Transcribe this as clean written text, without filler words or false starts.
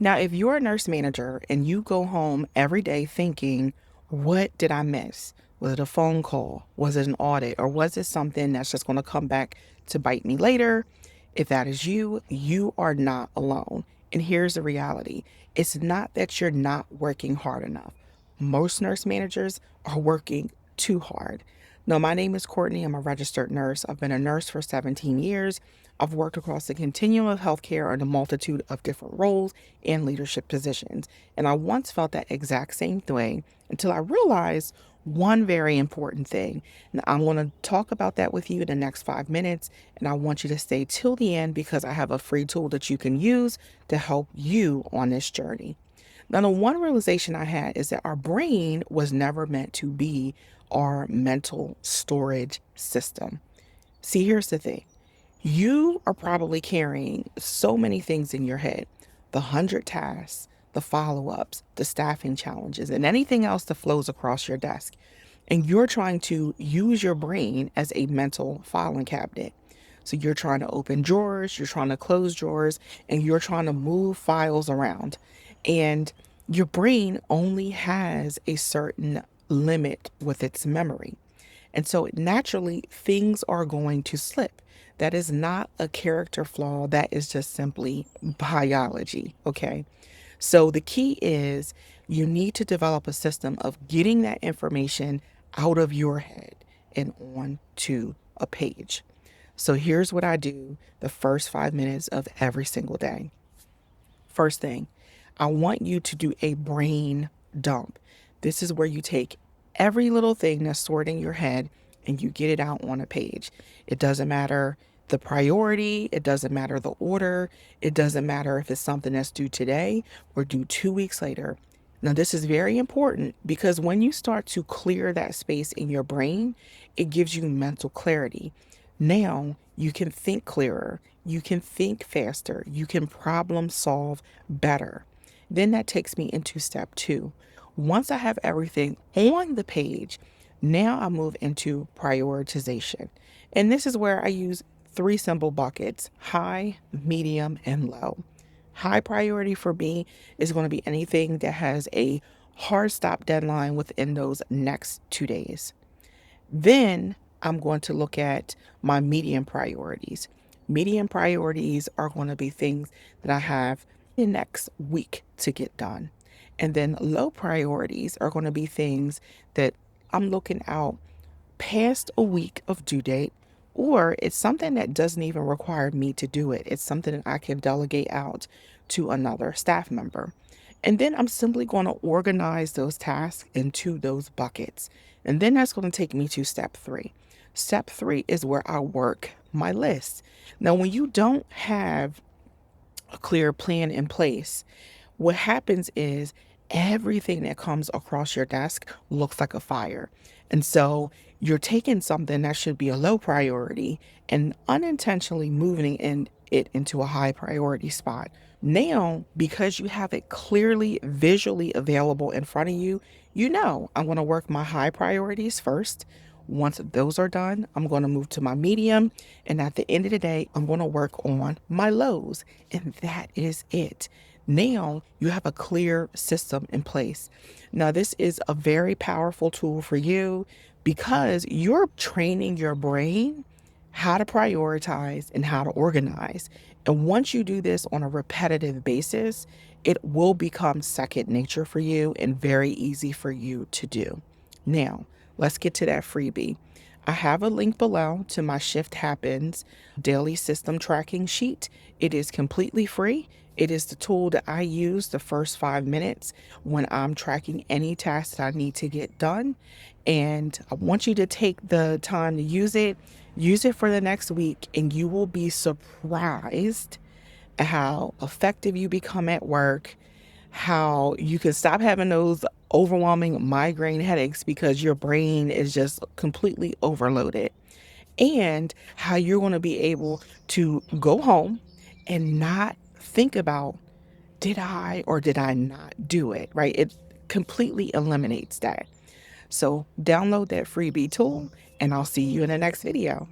Now, if you're a nurse manager and you go home every day thinking, what did I miss? Was it a phone call? Was it an audit? Or was it something that's just going to come back to bite me later? If that is you, you are not alone. And here's the reality, it's not that you're not working hard enough. Most nurse managers are working too hard. No, my name is Courtney. I'm a registered nurse. I've been a nurse for 17 years. I've worked across the continuum of healthcare in a multitude of different roles and leadership positions. And I once felt that exact same way until I realized one very important thing. And I'm going to talk about that with you in the next 5 minutes. And I want you to stay till the end because I have a free tool that you can use to help you on this journey. Now, the one realization I had is that our brain was never meant to be our mental storage system. See, here's the thing. You are probably carrying so many things in your head, the 100 tasks, the follow ups, the staffing challenges, and anything else that flows across your desk. And you're trying to use your brain as a mental filing cabinet. So you're trying to open drawers, you're trying to close drawers, and you're trying to move files around. And your brain only has a certain limit with its memory. And so naturally, things are going to slip. That is not a character flaw. That is just simply biology. Okay. So the key is you need to develop a system of getting that information out of your head and onto a page. So here's what I do the first 5 minutes of every single day. First thing, I want you to do a brain dump. This is where you take every little thing that's stored in your head and you get it out on a page. It doesn't matter the priority, it doesn't matter the order, it doesn't matter if it's something that's due today or due 2 weeks later. Now, this is very important because when you start to clear that space in your brain, it gives you mental clarity. Now you can think clearer, you can think faster, you can problem solve better. Then that takes me into step two. Once I have everything on the page, now I move into prioritization. And this is where I use three simple buckets: high, medium, and low. High priority for me is going to be anything that has a hard stop deadline within those next 2 days. Then I'm going to look at my medium priorities. Medium priorities are going to be things that I have the next week to get done. And then low priorities are going to be things that I'm looking out past a week of due date, or it's something that doesn't even require me to do it. It's something that I can delegate out to another staff member. And then I'm simply going to organize those tasks into those buckets. And then that's going to take me to step three. Step three is where I work my list. Now, when you don't have a clear plan in place, what happens is everything that comes across your desk looks like a fire. And so you're taking something that should be a low priority and unintentionally moving it into a high priority spot. Now, because you have it clearly visually available in front of you, you know I'm going to work my high priorities first. Once those are done, I'm going to move to my medium. And at the end of the day, I'm going to work on my lows. And that is it. Now you have a clear system in place. Now, this is a very powerful tool for you because you're training your brain how to prioritize and how to organize. And once you do this on a repetitive basis, it will become second nature for you and very easy for you to do. Now, let's get to that freebie. I have a link below to my Shift Happens daily system tracking sheet. It is completely free. It is the tool that I use the first 5 minutes when I'm tracking any task that I need to get done. And I want you to take the time to use it. Use it for the next week, and you will be surprised at how effective you become at work, how you can stop having those overwhelming migraine headaches because your brain is just completely overloaded, and how you're going to be able to go home and not think about, did I or did I not do it, right? It completely eliminates that. So download that freebie tool, and I'll see you in the next video.